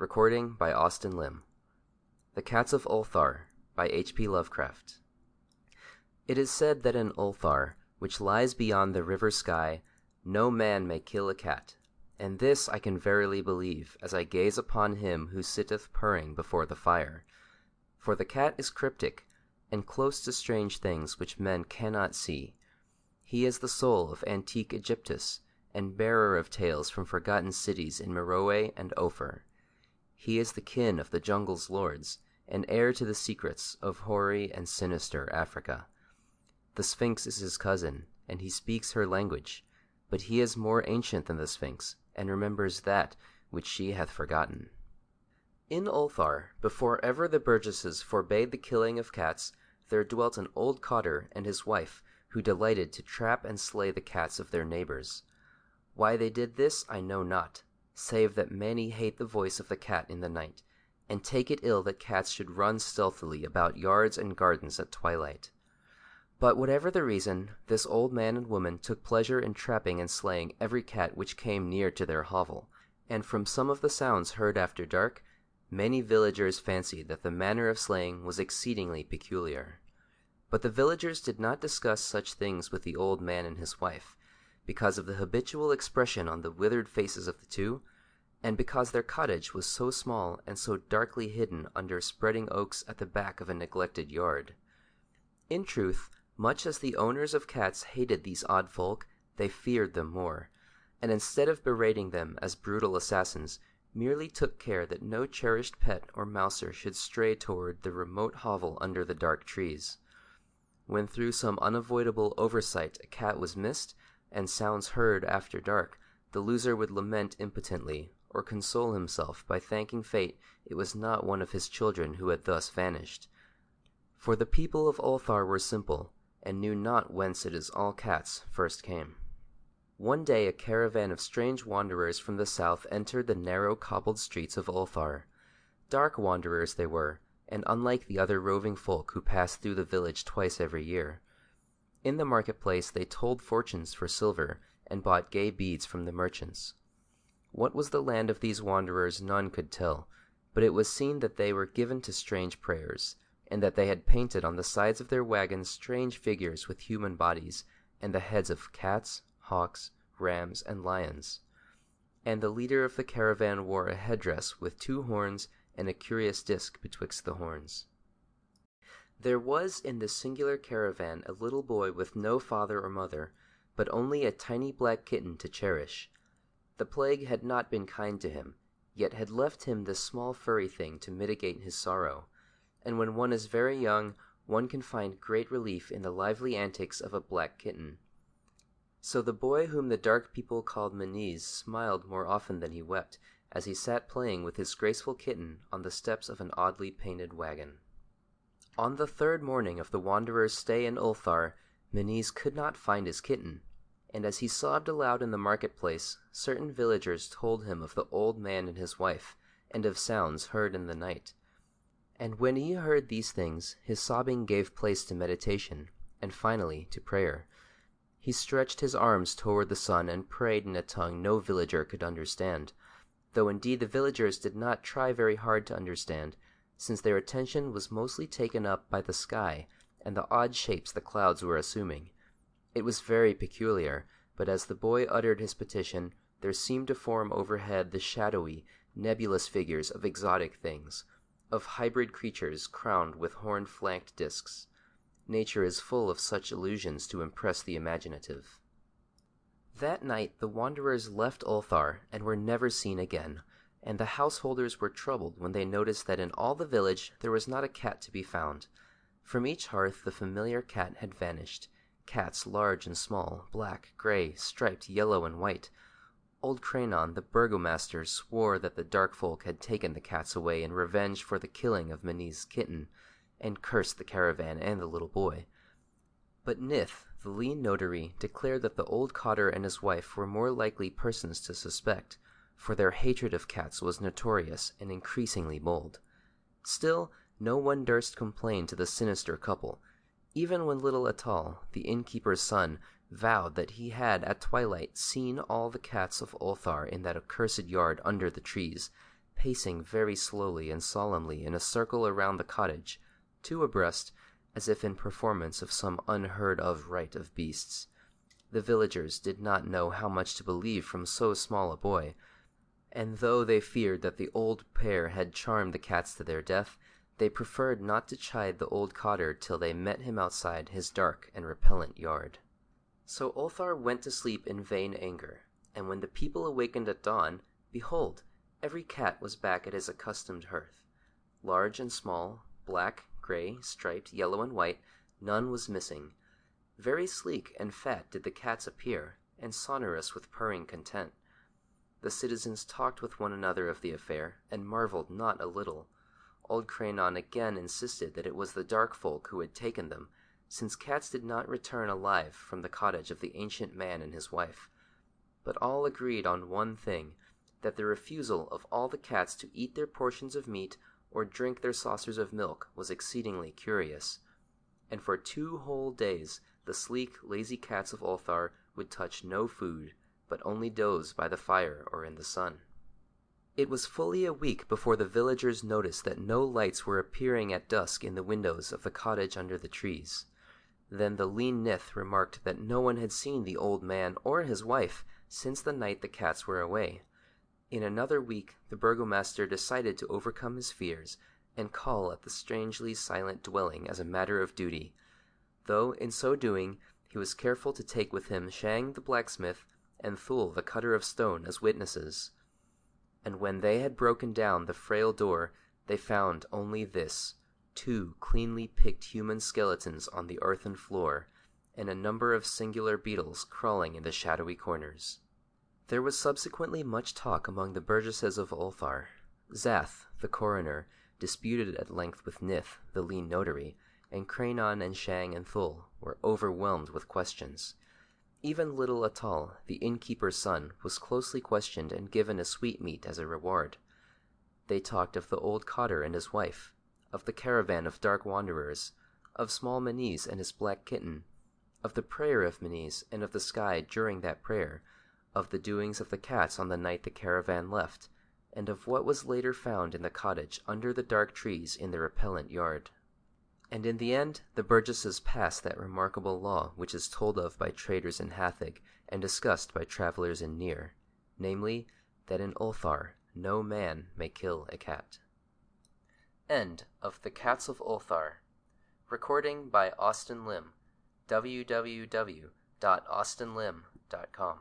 Recording by Austin Lim. The Cats of Ulthar by H.P. Lovecraft. It is said that in Ulthar, which lies beyond the river sky, no man may kill a cat, and this I can verily believe, as I gaze upon him who sitteth purring before the fire. For the cat is cryptic, and close to strange things which men cannot see. He is the soul of antique Egyptus, and bearer of tales from forgotten cities in Meroe and Ophir. He is the kin of the jungle's lords, and heir to the secrets of hoary and sinister Africa. The Sphinx is his cousin, and he speaks her language, but he is more ancient than the Sphinx, and remembers that which she hath forgotten. In Ulthar, before ever the burgesses forbade the killing of cats, there dwelt an old cotter and his wife, who delighted to trap and slay the cats of their neighbors. Why they did this I know not, save that many hate the voice of the cat in the night, and take it ill that cats should run stealthily about yards and gardens at twilight. But whatever the reason, this old man and woman took pleasure in trapping and slaying every cat which came near to their hovel, and from some of the sounds heard after dark, many villagers fancied that the manner of slaying was exceedingly peculiar. But the villagers did not discuss such things with the old man and his wife, because of the habitual expression on the withered faces of the two, and because their cottage was so small and so darkly hidden under spreading oaks at the back of a neglected yard. In truth, much as the owners of cats hated these odd folk, they feared them more, and instead of berating them as brutal assassins, merely took care that no cherished pet or mouser should stray toward the remote hovel under the dark trees. When through some unavoidable oversight a cat was missed, and sounds heard after dark, the loser would lament impotently, or console himself by thanking fate it was not one of his children who had thus vanished. For the people of Ulthar were simple, and knew not whence it is all cats first came. One day a caravan of strange wanderers from the south entered the narrow cobbled streets of Ulthar. Dark wanderers they were, and unlike the other roving folk who passed through the village twice every year. In the marketplace they told fortunes for silver, and bought gay beads from the merchants. What was the land of these wanderers none could tell, but it was seen that they were given to strange prayers, and that they had painted on the sides of their wagons strange figures with human bodies, and the heads of cats, hawks, rams, and lions. And the leader of the caravan wore a headdress with 2 horns and a curious disc betwixt the horns. There was in this singular caravan a little boy with no father or mother, but only a tiny black kitten to cherish. The plague had not been kind to him, yet had left him this small furry thing to mitigate his sorrow, and when one is very young, one can find great relief in the lively antics of a black kitten. So the boy whom the dark people called Menes smiled more often than he wept, as he sat playing with his graceful kitten on the steps of an oddly painted wagon. On the 3rd morning of the wanderer's stay in Ulthar, Menes could not find his kitten, and as he sobbed aloud in the marketplace, certain villagers told him of the old man and his wife, and of sounds heard in the night. And when he heard these things, his sobbing gave place to meditation, and finally to prayer. He stretched his arms toward the sun and prayed in a tongue no villager could understand, though indeed the villagers did not try very hard to understand, since their attention was mostly taken up by the sky and the odd shapes the clouds were assuming. It was very peculiar, but as the boy uttered his petition, there seemed to form overhead the shadowy, nebulous figures of exotic things, of hybrid creatures crowned with horn-flanked discs. Nature is full of such illusions to impress the imaginative. That night the wanderers left Ulthar and were never seen again, and the householders were troubled when they noticed that in all the village there was not a cat to be found. From each hearth the familiar cat had vanished, cats large and small, black, gray, striped yellow and white. Old Cranon, the burgomaster, swore that the dark folk had taken the cats away in revenge for the killing of Menes' kitten, and cursed the caravan and the little boy. But Nith, the lean notary, declared that the old cotter and his wife were more likely persons to suspect, for their hatred of cats was notorious and increasingly bold. Still, no one durst complain to the sinister couple, even when little Atal, the innkeeper's son, vowed that he had at twilight seen all the cats of Ulthar in that accursed yard under the trees, pacing very slowly and solemnly in a circle around the cottage, two abreast, as if in performance of some unheard-of rite of beasts. The villagers did not know how much to believe from so small a boy, and though they feared that the old pair had charmed the cats to their death, they preferred not to chide the old cotter till they met him outside his dark and repellent yard. So Ulthar went to sleep in vain anger, and when the people awakened at dawn, behold, every cat was back at his accustomed hearth. Large and small, black, gray, striped, yellow and white, none was missing. Very sleek and fat did the cats appear, and sonorous with purring content. The citizens talked with one another of the affair, and marveled not a little. Old Cranon again insisted that it was the dark folk who had taken them, since cats did not return alive from the cottage of the ancient man and his wife. But all agreed on one thing, that the refusal of all the cats to eat their portions of meat or drink their saucers of milk was exceedingly curious. And for 2 whole days the sleek, lazy cats of Ulthar would touch no food, but only doze by the fire or in the sun. It was fully a week before the villagers noticed that no lights were appearing at dusk in the windows of the cottage under the trees. Then the lean Nith remarked that no one had seen the old man or his wife since the night the cats were away. In another week the burgomaster decided to overcome his fears and call at the strangely silent dwelling as a matter of duty, though in so doing he was careful to take with him Shang the blacksmith and Thul the cutter of stone as witnesses. And when they had broken down the frail door, they found only this: 2 cleanly picked human skeletons on the earthen floor, and a number of singular beetles crawling in the shadowy corners. There was subsequently much talk among the burgesses of Ulthar. Zath, the coroner, disputed at length with Nith, the lean notary, and Cranon and Shang and Thul were overwhelmed with questions. Even little Atal, the innkeeper's son, was closely questioned and given a sweetmeat as a reward. They talked of the old cotter and his wife, of the caravan of dark wanderers, of small Manise and his black kitten, of the prayer of Manise and of the sky during that prayer, of the doings of the cats on the night the caravan left, and of what was later found in the cottage under the dark trees in the repellent yard. And in the end the burgesses passed that remarkable law which is told of by traders in Hathig and discussed by travelers in Nir, namely, that in Ulthar no man may kill a cat. End of The Cats of Ulthar. Recording by Austin Lim. www.austinlim.com